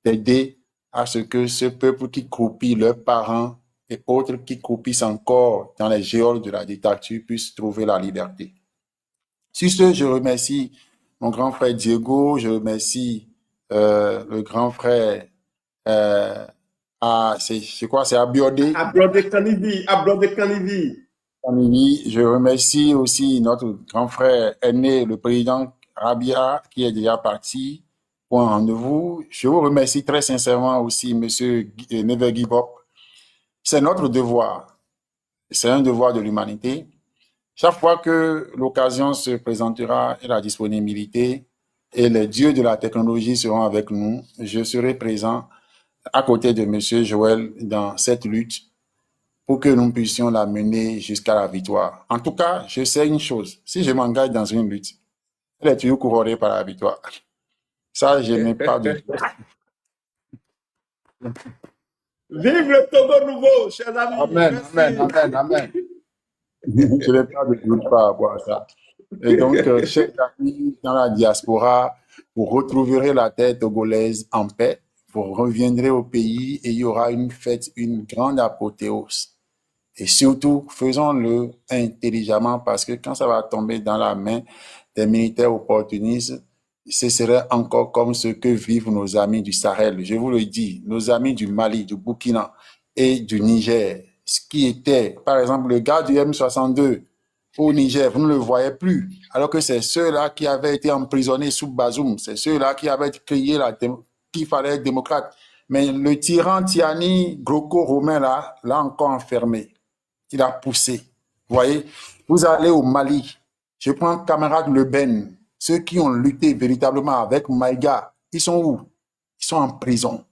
[SPEAKER 2] d'aider à ce que ce peuple qui croupit, leurs parents et autres qui croupissent encore dans les geôles de la dictature puissent trouver la liberté. Sur ce, je remercie mon grand frère Diego, je remercie le grand frère c'est Abiodé.
[SPEAKER 1] Ablode Kanivi.
[SPEAKER 2] Je remercie aussi notre grand frère aîné, le président Rabia, qui est déjà parti pour un rendez-vous. Je vous remercie très sincèrement aussi, monsieur Never Give Up. C'est notre devoir. C'est un devoir de l'humanité. Chaque fois que l'occasion se présentera et la disponibilité et les dieux de la technologie seront avec nous, je serai présent à côté de monsieur Joël dans cette lutte pour que nous puissions la mener jusqu'à la victoire. En tout cas, je sais une chose, si je m'engage dans une lutte, elle est toujours couronnée par la victoire. Ça, je n'ai pas de...
[SPEAKER 1] Vive le Togo nouveau, chers amis.
[SPEAKER 4] Amen,
[SPEAKER 1] Merci.
[SPEAKER 4] amen.
[SPEAKER 2] Je n'ai pas de doute par rapport à ça. Et donc, chers amis dans la diaspora, vous retrouverez la terre togolaise en paix, vous reviendrez au pays et il y aura une fête, une grande apothéose. Et surtout, faisons-le intelligemment parce que quand ça va tomber dans la main des militaires opportunistes, ce serait encore comme ce que vivent nos amis du Sahel. Je vous le dis, nos amis du Mali, du Burkina et du Niger, ce qui était, par exemple, le gars du M62 au Niger, vous ne le voyez plus, alors que c'est ceux-là qui avaient été emprisonnés sous Bazoum, c'est ceux-là qui avaient crié qu'il fallait être démocrate. Mais le tyran Tiani gréco-romain, là, l'a encore enfermé. Il a poussé. Vous voyez, vous allez au Mali, je prends camarade Le Ben, ceux qui ont lutté véritablement avec Maïga, ils sont où? Ils sont en prison.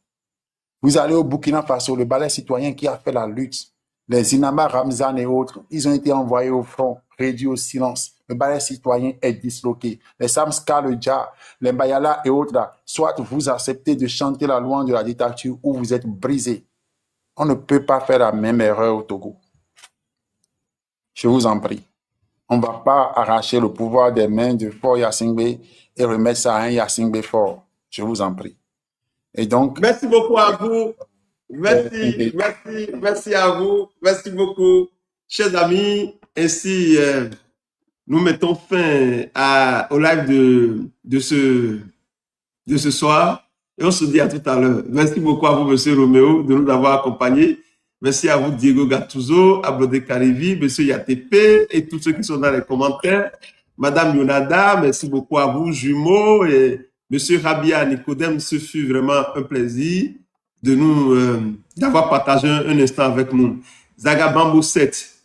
[SPEAKER 2] Vous allez au Burkina Faso, le balai citoyen qui a fait la lutte, les Inama Ramzan et autres, ils ont été envoyés au front, réduits au silence. Le balai citoyen est disloqué. Les Samska, le Dja, les Bayala et autres, là, soit vous acceptez de chanter la louange de la dictature ou vous êtes brisés. On ne peut pas faire la même erreur au Togo. Je vous en prie. On ne va pas arracher le pouvoir des mains de Fort Yassingbe et remettre ça à un Yassingbe fort. Je vous en prie. Et donc...
[SPEAKER 1] Merci beaucoup à vous. Merci à vous. Merci beaucoup, chers amis. Ainsi, nous mettons fin au live de ce soir. Et on se dit à tout à l'heure. Merci beaucoup à vous, monsieur Roméo, de nous avoir accompagnés. Merci à vous, Diego Gattuso, Ablode Karivi, monsieur Yatepe et tous ceux qui sont dans les commentaires. Madame Yonada, merci beaucoup à vous, Jumeau et monsieur Rabia Nicodème. Ce fut vraiment un plaisir de nous, d'avoir partagé un instant avec nous. Zaga Bambou 7.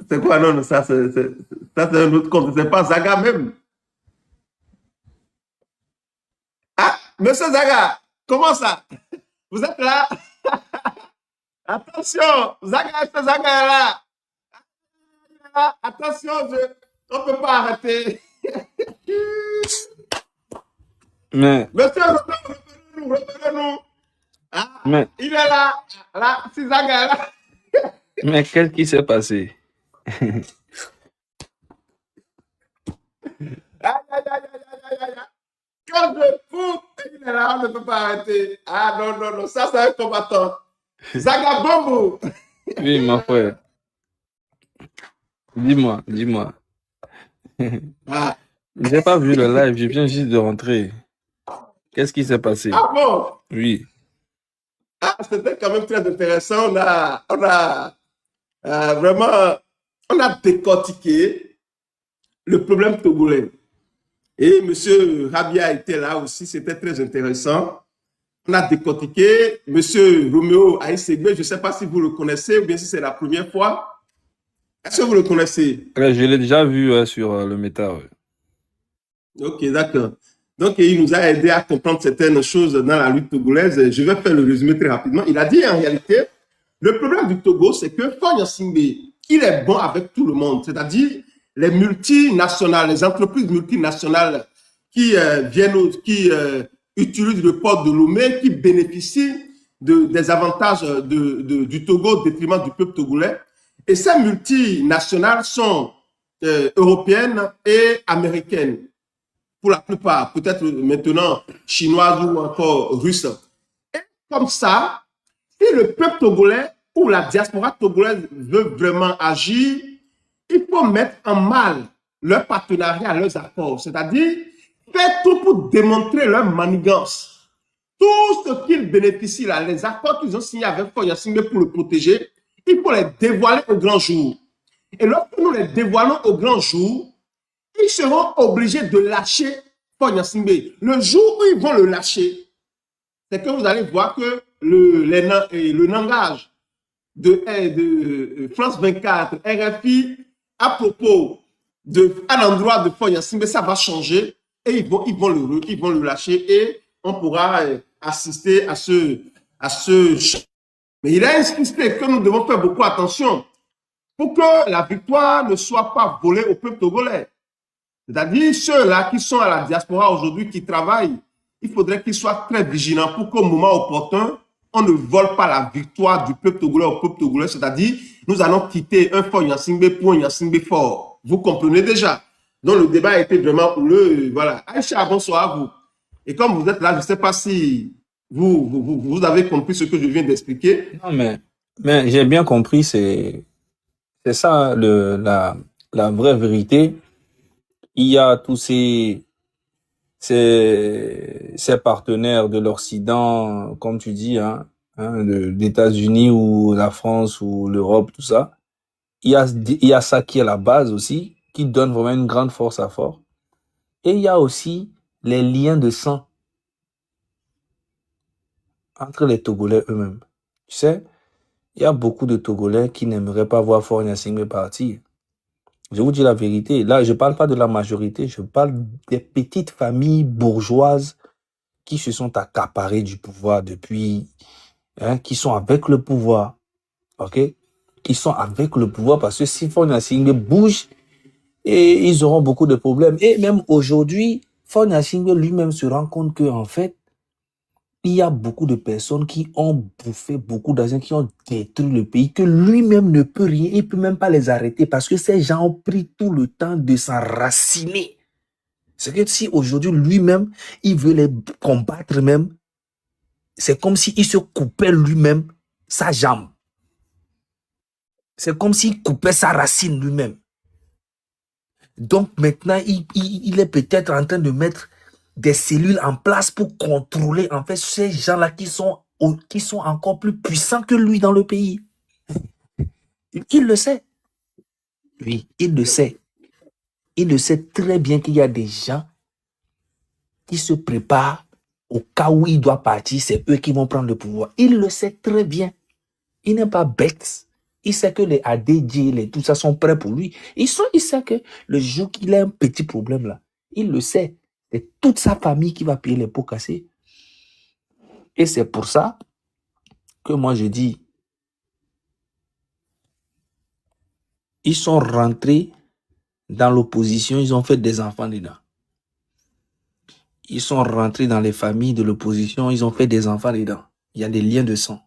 [SPEAKER 1] C'est quoi? Non, non, ça, ça, c'est un autre compte. C'est pas Zaga même. Ah, monsieur Zaga, comment ça? Vous êtes là? Attention, Zaga, est-ce que Zaga est là? Ah, attention, on ne peut pas arrêter.
[SPEAKER 7] Mais,
[SPEAKER 1] Monsieur, reprenez-nous, reprenez-nous. Ah,
[SPEAKER 7] mais,
[SPEAKER 1] il est là. Là, si Zaga est là.
[SPEAKER 7] mais qu'est-ce qui s'est passé?
[SPEAKER 1] Aïe, aïe, aïe, aïe, aïe, aïe, aïe. Quand je fous, il est là, on ne peut pas arrêter. Ah non, non, non, ça c'est un combattant. Zaga Bombo.
[SPEAKER 7] Oui, mon frère. Dis-moi, dis-moi.
[SPEAKER 1] Ah,
[SPEAKER 7] J'ai pas vu le live, je viens juste de rentrer. Qu'est-ce qui s'est passé?
[SPEAKER 1] ah bon?
[SPEAKER 7] Oui.
[SPEAKER 1] Ah, c'était quand même très intéressant. On a vraiment, on a décortiqué le problème togolais. Et M. Rabia était là aussi, c'était très intéressant. On a décortiqué M. Roméo Aïssegbe, je ne sais pas si vous le connaissez ou bien si c'est la première fois. Est-ce que vous le connaissez?
[SPEAKER 7] Je l'ai déjà vu sur le méta. Ouais.
[SPEAKER 1] Ok, d'accord. Donc, il nous a aidé à comprendre certaines choses dans la lutte togolaise. Je vais faire le résumé très rapidement. Il a dit en réalité, le problème du Togo, c'est que Faure Gnassingbé, il est bon avec tout le monde, c'est-à-dire les multinationales, les entreprises multinationales qui utilisent le port de Lomé, qui bénéficient des avantages du Togo au détriment du peuple togolais. Et ces multinationales sont européennes et américaines, pour la plupart, peut-être maintenant chinoises ou encore russes. Et comme ça, si le peuple togolais ou la diaspora togolaise veut vraiment agir, il faut mettre en mal leur partenariat, leurs accords. C'est-à-dire, faire tout pour démontrer leur manigance. Tout ce qu'ils bénéficient, là, les accords qu'ils ont signés avec Faure Gnassingbé pour le protéger, il faut les dévoiler au grand jour. Et lorsque nous les dévoilons au grand jour, ils seront obligés de lâcher Faure Gnassingbé. Le jour où ils vont le lâcher, c'est que vous allez voir que le langage de France 24, RFI, à propos à l'endroit de Faure Gnassingbé, ça va changer et ils vont le lâcher et on pourra assister à ce. Mais il a insisté que nous devons faire beaucoup attention pour que la victoire ne soit pas volée au peuple togolais. C'est-à-dire ceux-là qui sont à la diaspora aujourd'hui, qui travaillent, il faudrait qu'ils soient très vigilants pour qu'au moment opportun, on ne vole pas la victoire du peuple togolais au peuple togolais. C'est-à-dire, nous allons quitter un Faure Gnassingbé pour un Gnassingbé fort. Vous comprenez déjà. Donc, le débat a été vraiment houleux. Voilà. Aïcha, bonsoir à vous. Et comme vous êtes là, je ne sais pas si vous avez compris ce que je viens d'expliquer.
[SPEAKER 7] Non, mais j'ai bien compris, c'est ça la vraie vérité. Il y a tous ces partenaires de l'Occident, comme tu dis, des États-Unis ou la France ou l'Europe, tout ça. Il y a ça qui est la base aussi, qui donne vraiment une grande force à Faure. Et il y a aussi les liens de sang entre les Togolais eux-mêmes. Tu sais, il y a beaucoup de Togolais qui n'aimeraient pas voir Faure Gnassingbé partir. Je vous dis la vérité. Là, je ne parle pas de la majorité, je parle des petites familles bourgeoises qui se sont accaparées du pouvoir depuis, qui sont avec le pouvoir. OK? Qui sont avec le pouvoir parce que si Faure Gnassingbé bouge, et ils auront beaucoup de problèmes. Et même aujourd'hui, Faure Gnassingbé lui-même se rend compte qu'en fait, il y a beaucoup de personnes qui ont bouffé beaucoup d'argent, qui ont détruit le pays, que lui-même ne peut rien, il ne peut même pas les arrêter parce que ces gens ont pris tout le temps de s'enraciner. C'est que si aujourd'hui lui-même, il veut les combattre même, c'est comme s'il se coupait lui-même sa jambe. C'est comme s'il coupait sa racine lui-même. Donc maintenant, il est peut-être en train de mettre des cellules en place pour contrôler en fait ces gens-là qui sont encore plus puissants que lui dans le pays. Il le sait. Oui, il le sait. Il le sait très bien qu'il y a des gens qui se préparent au cas où il doit partir, c'est eux qui vont prendre le pouvoir. Il le sait très bien. Il n'est pas bête. Il sait que les ADJ, tout ça sont prêts pour lui. Il sait que le jour qu'il a un petit problème là, il le sait. C'est toute sa famille qui va payer les pots cassés. Et c'est pour ça que moi je dis, ils sont rentrés dans l'opposition, ils ont fait des enfants dedans. Ils sont rentrés dans les familles de l'opposition, ils ont fait des enfants dedans. Il y a des liens de sang.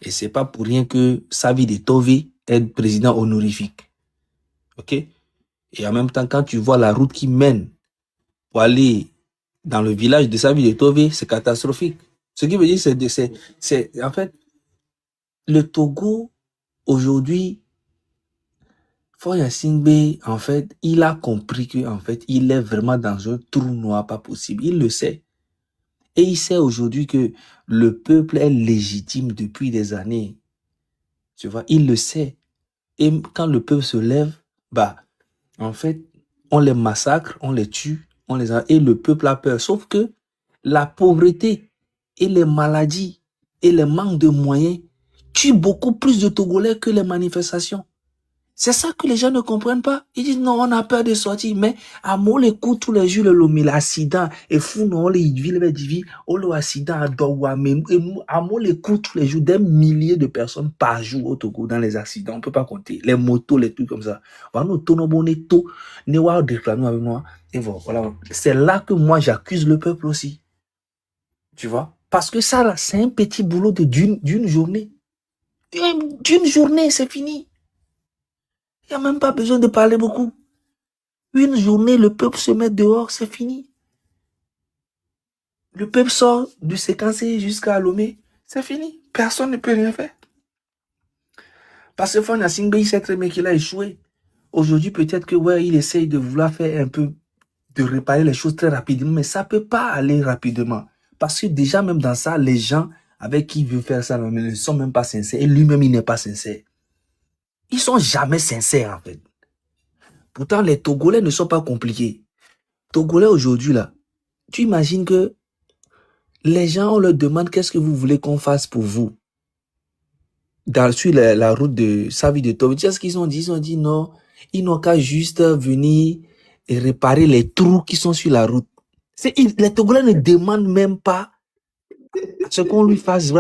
[SPEAKER 7] Et c'est pas pour rien que Savi Tove est président honorifique. Ok? Et en même temps, quand tu vois la route qui mène pour aller dans le village de Savi Tove, c'est catastrophique. Ce qui veut dire, c'est en fait, le Togo, aujourd'hui, Faure Gnassingbé, en fait, il a compris que, en fait, il est vraiment dans un trou noir pas possible. Il le sait. Et il sait aujourd'hui que le peuple est légitime depuis des années. Tu vois, il le sait. Et quand le peuple se lève, bah, en fait, on les massacre, on les tue, et le peuple a peur. Sauf que la pauvreté et les maladies et le manque de moyens tuent beaucoup plus de Togolais que les manifestations. C'est ça que les gens ne comprennent pas. Ils disent non, on a peur de sortir. Mais à moi, les coups tous les jours, l'accident, et fou, non, les villes, l'accident, à moi, les coups tous les jours, des milliers de personnes par jour au Togo dans les accidents. On ne peut pas compter. Les motos, les trucs comme ça. Et voilà. C'est là que moi, j'accuse le peuple aussi. Tu vois? Parce que ça, là, c'est un petit boulot d'une journée. D'une journée, c'est fini. Il n'y a même pas besoin de parler beaucoup. Une journée, le peuple se met dehors, c'est fini. Le peuple sort du séquencé jusqu'à Lomé, c'est fini. Personne ne peut rien faire. Parce que Faure Gnassingbé, il sait très bien qu'il a échoué. Aujourd'hui, peut-être que il essaye de vouloir faire un peu, de réparer les choses très rapidement, mais ça ne peut pas aller rapidement. Parce que déjà, même dans ça, les gens avec qui il veut faire ça ne sont même pas sincères. Et lui-même, il n'est pas sincère. Ils sont jamais sincères, en fait. Pourtant, les Togolais ne sont pas compliqués. Togolais aujourd'hui, là, tu imagines que les gens, on leur demande qu'est-ce que vous voulez qu'on fasse pour vous. Sur la route de Savi Tove, tu sais ce qu'ils ont dit? Ils ont dit non, ils n'ont qu'à juste venir et réparer les trous qui sont sur la route. Les Togolais ne demandent même pas ce qu'on lui fasse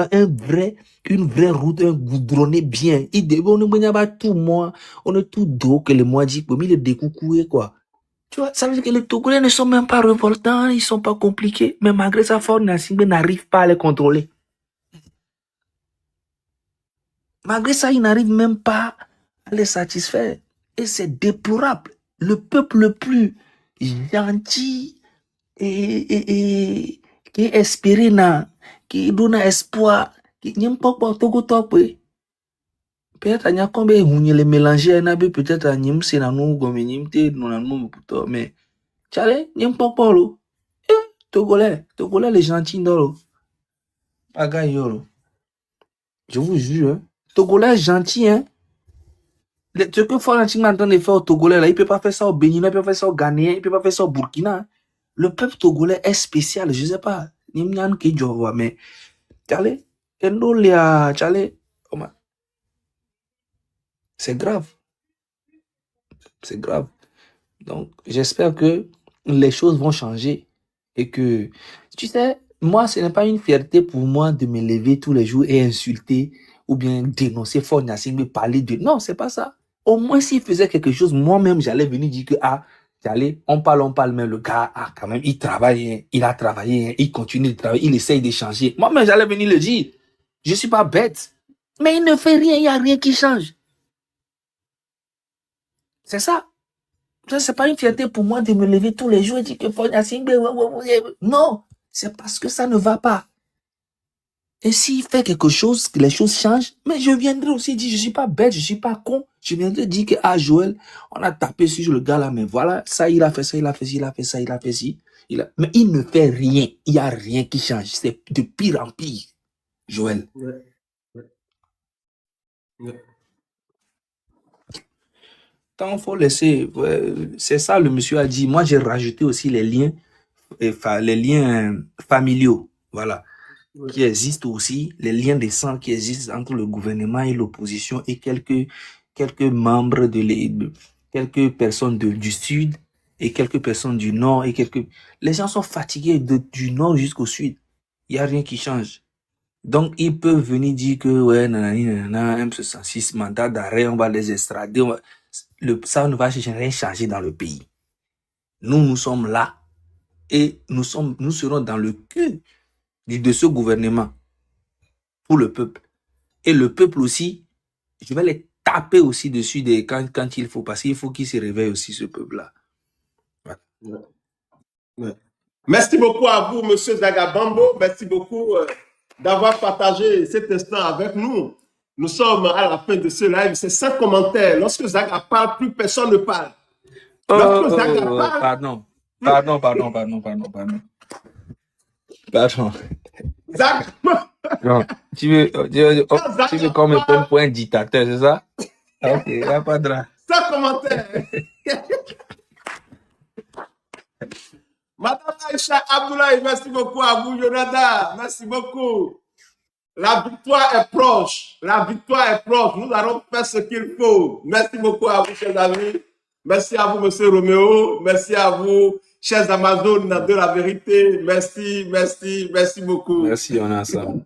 [SPEAKER 7] une vraie route, un goudronné bien. On ne pas tout moi, on est tout dos que le mois dit, mais il est découcoué, quoi. Tu vois, ça veut dire que les Togolais ne sont même pas révoltants, ils sont pas compliqués, mais malgré ça, Faure Gnassingbé n'arrive pas à les contrôler. Malgré ça, ils n'arrivent même pas à les satisfaire. Et c'est déplorable. Le peuple le plus gentil et qui est espéré, qui donne espoir, qui n'y pas Togo top. Peut-être qu'il y a combien de mélanger, peut-être qu'il y a nous comme mais Tchale, n'y pas Polo. Togolais, les gentils d'oro. Pagaille yoro. Je vous jure, hein. Togolais gentil, hein. Ce que Faure Gnassingbé est en train de faire au Togolais, là, il ne peut pas faire ça au Bénin, il ne peut pas faire ça au Ghanéen, il ne peut pas faire ça au Burkina. Hein. Le peuple togolais est spécial, je ne sais pas. Mais, Tchale, c'est grave. C'est grave. Donc, j'espère que les choses vont changer et que, tu sais, moi, ce n'est pas une fierté pour moi de me lever tous les jours et insulter ou bien dénoncer Faure Gnassingbé, parler de... Non, c'est pas ça. Au moins, s'il faisait quelque chose, moi-même, j'allais venir dire que, on parle, mais le gars, quand même, il travaille, hein, il a travaillé, hein, il continue de travailler, il essaye de changer. Moi-même, j'allais venir le dire. Je ne suis pas bête. Mais il ne fait rien, il n'y a rien qui change. C'est ça. Ça, c'est pas une fierté pour moi de me lever tous les jours et dire que Faure Gnassingbé, non, c'est parce que ça ne va pas. Et s'il fait quelque chose, que les choses changent, mais je viendrai aussi dire, je suis pas bête, je suis pas con. Je viendrai dire que, Joël, on a tapé sur le gars là, mais voilà, ça, il a fait ça, il a fait ci, il a fait ça, il a fait ci. Mais il ne fait rien. Il n'y a rien qui change. C'est de pire en pire, Joël.
[SPEAKER 1] Ouais, ouais.
[SPEAKER 7] Tant il faut laisser, c'est ça le monsieur a dit. Moi, j'ai rajouté aussi les liens familiaux. Voilà. qui existent aussi, les liens de sang qui existent entre le gouvernement et l'opposition et quelques membres quelques personnes du sud et quelques personnes du nord les gens sont fatigués du nord jusqu'au sud. Il n'y a rien qui change. Donc, ils peuvent venir dire que, ouais, nanani, nanana, M66, mandat d'arrêt, on va les extrader. Ça ne va rien changer dans le pays. Nous sommes là. Et nous serons dans le cul de ce gouvernement pour le peuple. Et le peuple aussi, je vais les taper aussi dessus quand il faut, parce qu'il faut qu'il se réveille aussi, ce peuple-là. Voilà.
[SPEAKER 1] Ouais. Merci beaucoup à vous, M. Zagabambo. Merci beaucoup d'avoir partagé cet instant avec nous. Nous sommes à la fin de ce live. C'est 5 commentaires. Lorsque Zaga parle, plus personne ne parle. Lorsque Zaga parle...
[SPEAKER 7] Pardon.
[SPEAKER 1] Zaga...
[SPEAKER 7] Non. Tu veux qu'on me prenne pour un dictateur, c'est ça? Ok, il n'y a pas de drame.
[SPEAKER 1] 5 commentaires. Madame Aïcha Abdoulaye, merci beaucoup à vous, Yonada. Merci beaucoup. La victoire est proche. La victoire est proche. Nous allons faire ce qu'il faut. Merci beaucoup à vous, chers amis. Merci à vous, monsieur Roméo. Merci à vous, chers Amazones de la vérité. Merci beaucoup.
[SPEAKER 7] Merci, on est ensemble.